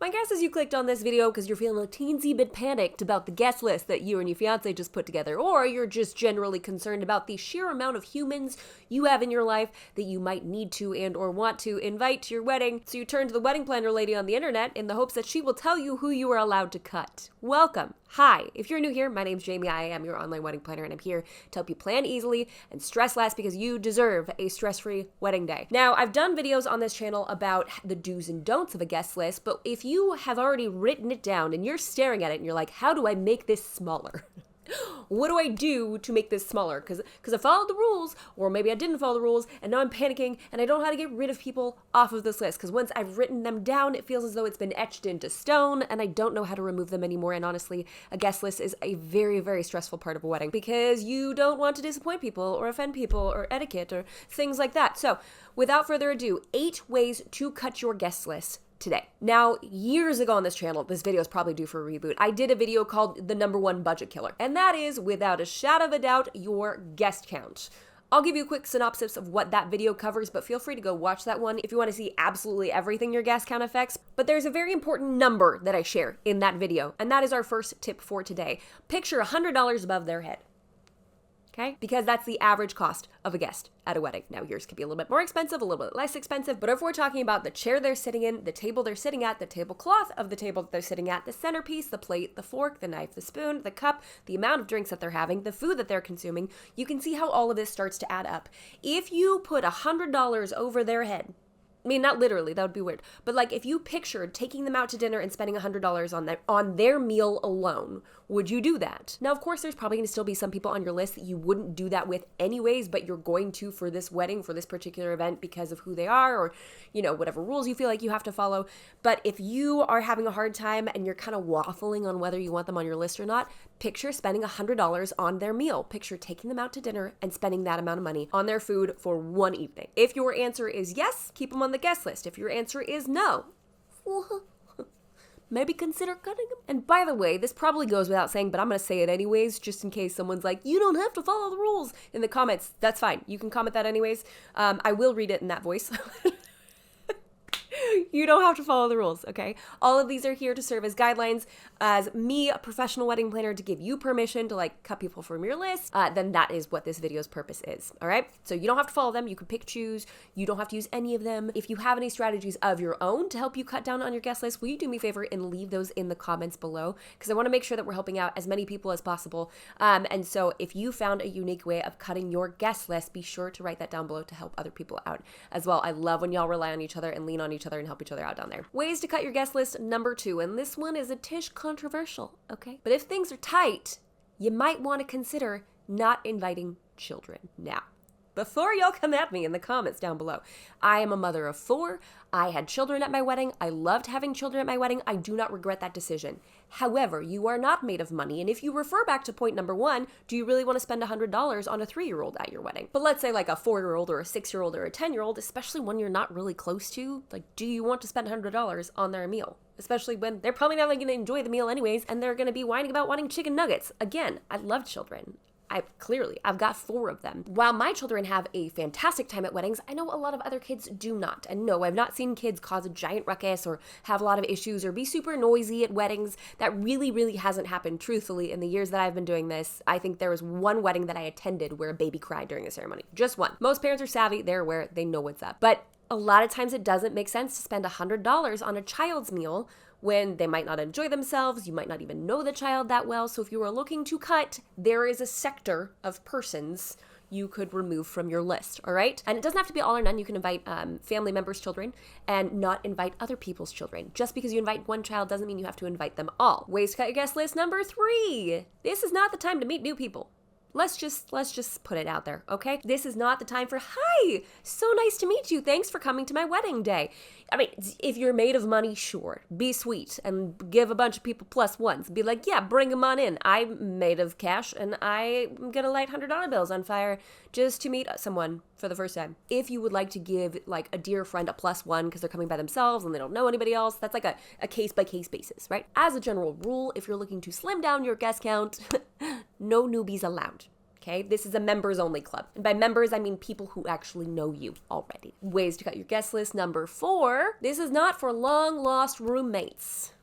My guess is you clicked on this video because you're feeling a teensy bit panicked about the guest list that you and your fiance just put together, or you're just generally concerned about the sheer amount of humans you have in your life that you might need to and or want to invite to your wedding. So you turn to the wedding planner lady on the internet in the hopes that she will tell you who you are allowed to cut. Welcome. Hi, if you're new here, my name's Jamie. I am your online wedding planner, and I'm here to help you plan easily and stress less because you deserve a stress-free wedding day. Now, I've done videos on this channel about the do's and don'ts of a guest list, but if you have already written it down and you're staring at it and you're like, how do I make this smaller? What do I do to make this smaller? Because I followed the rules, or maybe I didn't follow the rules, and now I'm panicking, and I don't know how to get rid of people off of this list. Because once I've written them down, it feels as though it's been etched into stone, and I don't know how to remove them anymore. And honestly, a guest list is a very, very stressful part of a wedding because you don't want to disappoint people, or offend people, or etiquette, or things like that. So, without further ado, 8 ways to cut your guest list today. Now, years ago on this channel, this video is probably due for a reboot, I did a video called The #1 Budget Killer, and that is, without a shadow of a doubt, your guest count. I'll give you a quick synopsis of what that video covers, but feel free to go watch that one if you want to see absolutely everything your guest count affects. But there's a very important number that I share in that video, and that is our first tip for today. Picture $100 above their head. Okay? Because that's the average cost of a guest at a wedding. Now, yours could be a little bit more expensive, a little bit less expensive, but if we're talking about the chair they're sitting in, the table they're sitting at, the tablecloth of the table that they're sitting at, the centerpiece, the plate, the fork, the knife, the spoon, the cup, the amount of drinks that they're having, the food that they're consuming, you can see how all of this starts to add up. If you put $100 over their head, I mean, not literally, that would be weird, but like if you pictured taking them out to dinner and spending $100 on their meal alone, would you do that? Now, of course, there's probably going to still be some people on your list that you wouldn't do that with anyways, but you're going to for this wedding, for this particular event because of who they are, or, you know, whatever rules you feel like you have to follow. But if you are having a hard time and you're kind of waffling on whether you want them on your list or not, picture spending $100 on their meal. Picture taking them out to dinner and spending that amount of money on their food for one evening. If your answer is yes, keep them on the guest list. If your answer is no, maybe consider cutting them. And by the way, this probably goes without saying, but I'm going to say it anyways, just in case someone's like, you don't have to follow the rules in the comments. That's fine. You can comment that anyways. I will read it in that voice. You don't have to follow the rules, okay? All of these are here to serve as guidelines. As me, a professional wedding planner, to give you permission to like cut people from your list, then that is what this video's purpose is, all right? So you don't have to follow them. You can pick, choose. You don't have to use any of them. If you have any strategies of your own to help you cut down on your guest list, will you do me a favor and leave those in the comments below? Because I want to make sure that we're helping out as many people as possible. And so if you found a unique way of cutting your guest list, be sure to write that down below to help other people out as well. I love when y'all rely on each other and lean on each other and help each other out down there. Ways to cut your guest list, #2, and this one is a tish controversial, okay? But if things are tight, you might want to consider not inviting children. Now, before y'all come at me in the comments down below, I am a mother of 4. I had children at my wedding. I loved having children at my wedding. I do not regret that decision. However, you are not made of money. And if you refer back to point #1, do you really want to spend $100 on a 3-year-old at your wedding? But let's say like a 4-year-old or a 6-year-old or a 10-year-old, especially when you're not really close to, like, do you want to spend $100 on their meal? Especially when they're probably not going to enjoy the meal anyways, and they're going to be whining about wanting chicken nuggets. Again, I love children. I've got 4 of them. While my children have a fantastic time at weddings, I know a lot of other kids do not. And no, I've not seen kids cause a giant ruckus or have a lot of issues or be super noisy at weddings. That really, really hasn't happened, truthfully, in the years that I've been doing this. I think there was one wedding that I attended where a baby cried during the ceremony. Just one. Most parents are savvy. They're aware. They know what's up. But a lot of times it doesn't make sense to spend $100 on a child's meal when they might not enjoy themselves, you might not even know the child that well. So if you are looking to cut, there is a sector of persons you could remove from your list, all right? And it doesn't have to be all or none. You can invite family members' children and not invite other people's children. Just because you invite one child doesn't mean you have to invite them all. Ways to cut your guest list, #3. This is not the time to meet new people. Let's just put it out there, okay? This is not the time for, hi, so nice to meet you. Thanks for coming to my wedding day. I mean, if you're made of money, sure, be sweet and give a bunch of people +1s. Be like, yeah, bring them on in. I'm made of cash and I'm gonna light $100 bills on fire just to meet someone for the first time. If you would like to give like a dear friend a +1 because they're coming by themselves and they don't know anybody else, that's like a case-by-case basis, right? As a general rule, if you're looking to slim down your guest count, no newbies allowed. okay? This is a members only club. And by members, I mean people who actually know you already. Ways to cut your guest list. Number 4, this is not for long lost roommates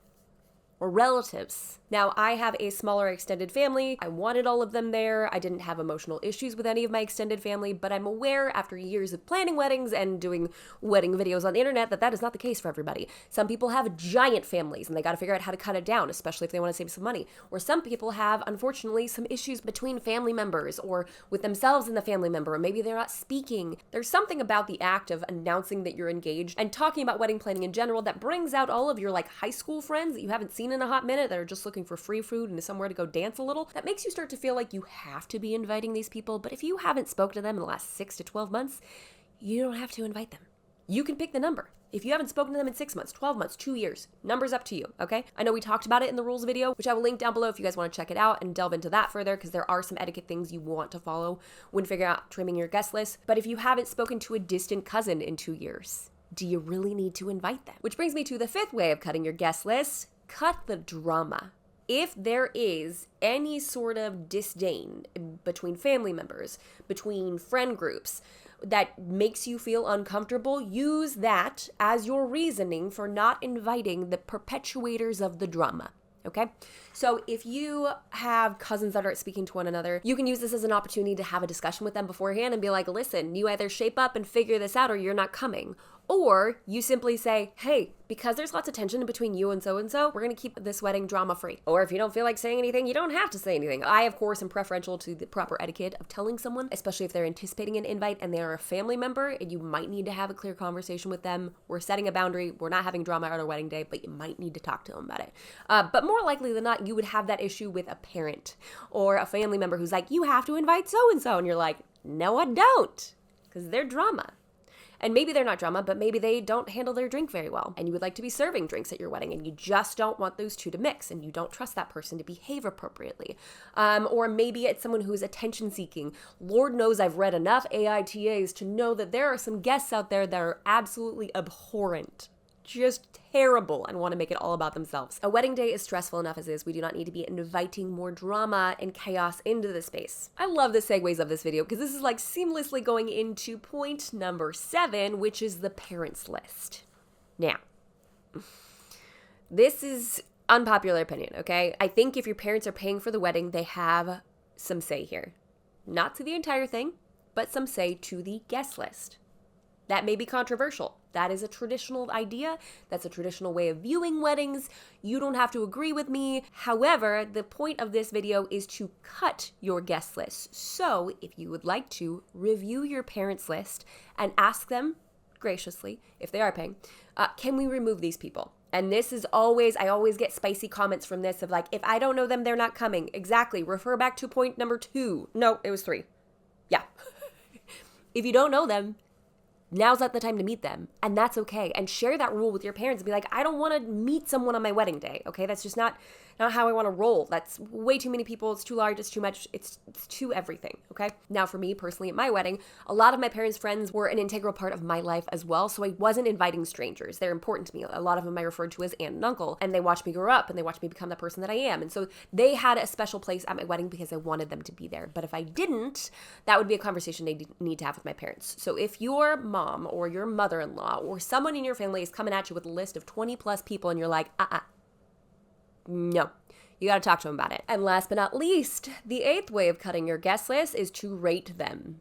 or relatives. Now, I have a smaller extended family. I wanted all of them there. I didn't have emotional issues with any of my extended family, but I'm aware after years of planning weddings and doing wedding videos on the internet that that is not the case for everybody. Some people have giant families and they got to figure out how to cut it down, especially if they want to save some money. Or some people have, unfortunately, some issues between family members or with themselves and the family member, or maybe they're not speaking. There's something about the act of announcing that you're engaged and talking about wedding planning in general that brings out all of your like high school friends that you haven't seen in a hot minute that are just looking for free food and somewhere to go dance a little. That makes you start to feel like you have to be inviting these people. But if you haven't spoken to them in the last 6 to 12 months, you don't have to invite them. You can pick the number. If you haven't spoken to them in 6 months, 12 months, 2 years, number's up to you, okay? I know we talked about it in the rules video, which I will link down below if you guys want to check it out and delve into that further, because there are some etiquette things you want to follow when figuring out trimming your guest list. But if you haven't spoken to a distant cousin in 2 years, do you really need to invite them? Which brings me to the 5th way of cutting your guest list. Cut the drama. If there is any sort of disdain between family members, between friend groups, that makes you feel uncomfortable, use that as your reasoning for not inviting the perpetuators of the drama. Okay? So if you have cousins that are speaking to one another, you can use this as an opportunity to have a discussion with them beforehand and be like, listen, you either shape up and figure this out or you're not coming. Or you simply say, hey, because there's lots of tension between you and so, we're going to keep this wedding drama free. Or if you don't feel like saying anything, you don't have to say anything. I, of course, am preferential to the proper etiquette of telling someone, especially if they're anticipating an invite and they are a family member and you might need to have a clear conversation with them. We're setting a boundary. We're not having drama at our wedding day, but you might need to talk to them about it. But more likely than not, you would have that issue with a parent or a family member who's like, you have to invite so-and-so. And you're like, no, I don't, because they're drama. And maybe they're not drama, but maybe they don't handle their drink very well. And you would like to be serving drinks at your wedding and you just don't want those two to mix and you don't trust that person to behave appropriately. Or maybe it's someone who's attention seeking. Lord knows I've read enough AITAs to know that there are some guests out there that are absolutely abhorrent. Just terrible and want to make it all about themselves. A wedding day is stressful enough as is. We do not need to be inviting more drama and chaos into the space. I love the segues of this video because this is like seamlessly going into point number 7, which is the parents list. Now, this is unpopular opinion, okay? I think if your parents are paying for the wedding, they have some say here. Not to the entire thing, but some say to the guest list. That may be controversial. That is a traditional idea. That's a traditional way of viewing weddings. You don't have to agree with me. However, the point of this video is to cut your guest list. So if you would like to review your parents' list and ask them graciously, if they are paying, can we remove these people? And this is always, I always get spicy comments from this of like, if I don't know them, they're not coming. Exactly. Refer back to point number 2. No, it was 3. Yeah. If you don't know them, now's not the time to meet them, and that's okay. And share that rule with your parents and be like, I don't want to meet someone on my wedding day, okay? That's just not how I want to roll. That's way too many people. It's too large. It's too much. It's too everything, okay? Now, for me personally at my wedding, a lot of my parents' friends were an integral part of my life as well, so I wasn't inviting strangers. They're important to me. A lot of them I referred to as aunt and uncle, and they watched me grow up, and they watched me become the person that I am. And so they had a special place at my wedding because I wanted them to be there. But if I didn't, that would be a conversation they need to have with my parents. So if your mom or your mother-in-law or someone in your family is coming at you with a list of 20 plus people and you're like, no, you got to talk to them about it. And last but not least, the 8th way of cutting your guest list is to rate them.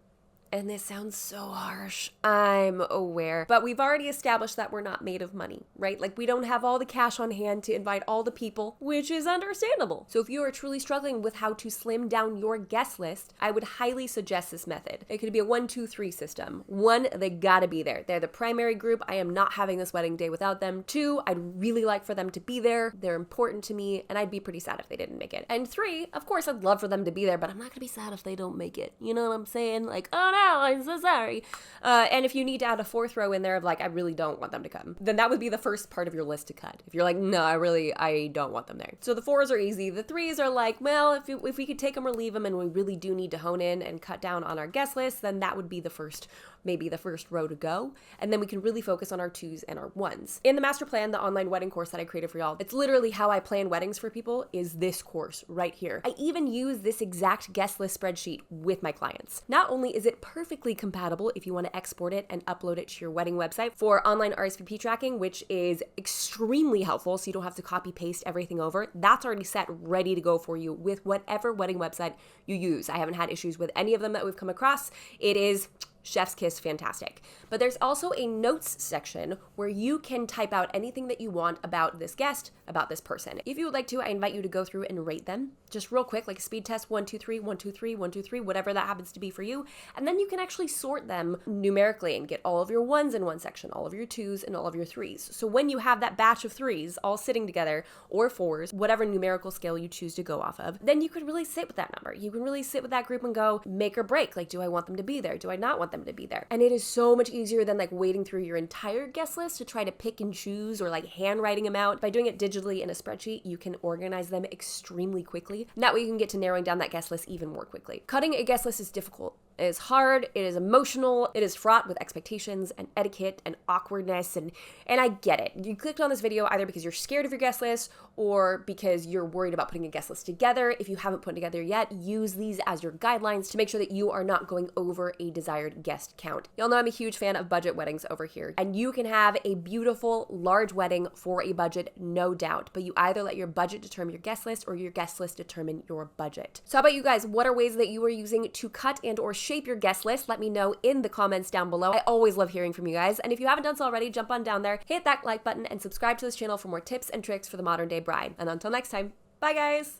And this sounds so harsh, I'm aware, but we've already established that we're not made of money, right? Like we don't have all the cash on hand to invite all the people, which is understandable. So if you are truly struggling with how to slim down your guest list, I would highly suggest this method. It could be a 1, 2, 3 system. 1, they gotta be there. They're the primary group. I am not having this wedding day without them. 2, I'd really like for them to be there. They're important to me, and I'd be pretty sad if they didn't make it. And 3, of course, I'd love for them to be there, but I'm not gonna be sad if they don't make it. You know what I'm saying? Like, oh no, I'm so sorry. And if you need to add a 4th row in there of like, I really don't want them to come, then that would be the first part of your list to cut. If you're like, no, I don't want them there. So the 4s are easy. The 3s are like, well, if we could take them or leave them and we really do need to hone in and cut down on our guest list, then that would be the first maybe the first row to go, and then we can really focus on our 2s and our 1s. In the master plan, the online wedding course that I created for y'all, it's literally how I plan weddings for people is this course right here. I even use this exact guest list spreadsheet with my clients. Not only is it perfectly compatible if you want to export it and upload it to your wedding website for online RSVP tracking, which is extremely helpful so you don't have to copy paste everything over. That's already set, ready to go for you with whatever wedding website you use. I haven't had issues with any of them that we've come across. It is chef's kiss fantastic. But there's also a notes section where you can type out anything that you want about this guest, about this person. If you would like to, I invite you to go through and rate them just real quick, like a speed test, 1, 2, 3, 1, 2, 3, 1, 2, 3, whatever that happens to be for you. And then you can actually sort them numerically and get all of your 1s in one section, all of your 2s and all of your 3s. So when you have that batch of 3s all sitting together, or 4s, whatever numerical scale you choose to go off of, then you could really sit with that number. You can really sit with that group and go make or break. Like, do I want them to be there? Do I not want them to be there? And it is so much easier than like wading through your entire guest list to try to pick and choose or like handwriting them out. By doing it digitally in a spreadsheet, you can organize them extremely quickly. And that way you can get to narrowing down that guest list even more quickly. Cutting a guest list is difficult. It is hard, it is emotional, it is fraught with expectations and etiquette and awkwardness, and I get it. You clicked on this video either because you're scared of your guest list or because you're worried about putting a guest list together. If you haven't put it together yet, use these as your guidelines to make sure that you are not going over a desired guest count. Y'all know I'm a huge fan of budget weddings over here, and you can have a beautiful, large wedding for a budget, no doubt, but you either let your budget determine your guest list or your guest list determine your budget. So how about you guys? What are ways that you are using to cut and or shape your guest list? Let me know in the comments down below. I always love hearing from you guys. And if you haven't done so already, jump on down there, hit that like button, and subscribe to this channel for more tips and tricks for the modern day bride. And until next time, bye guys!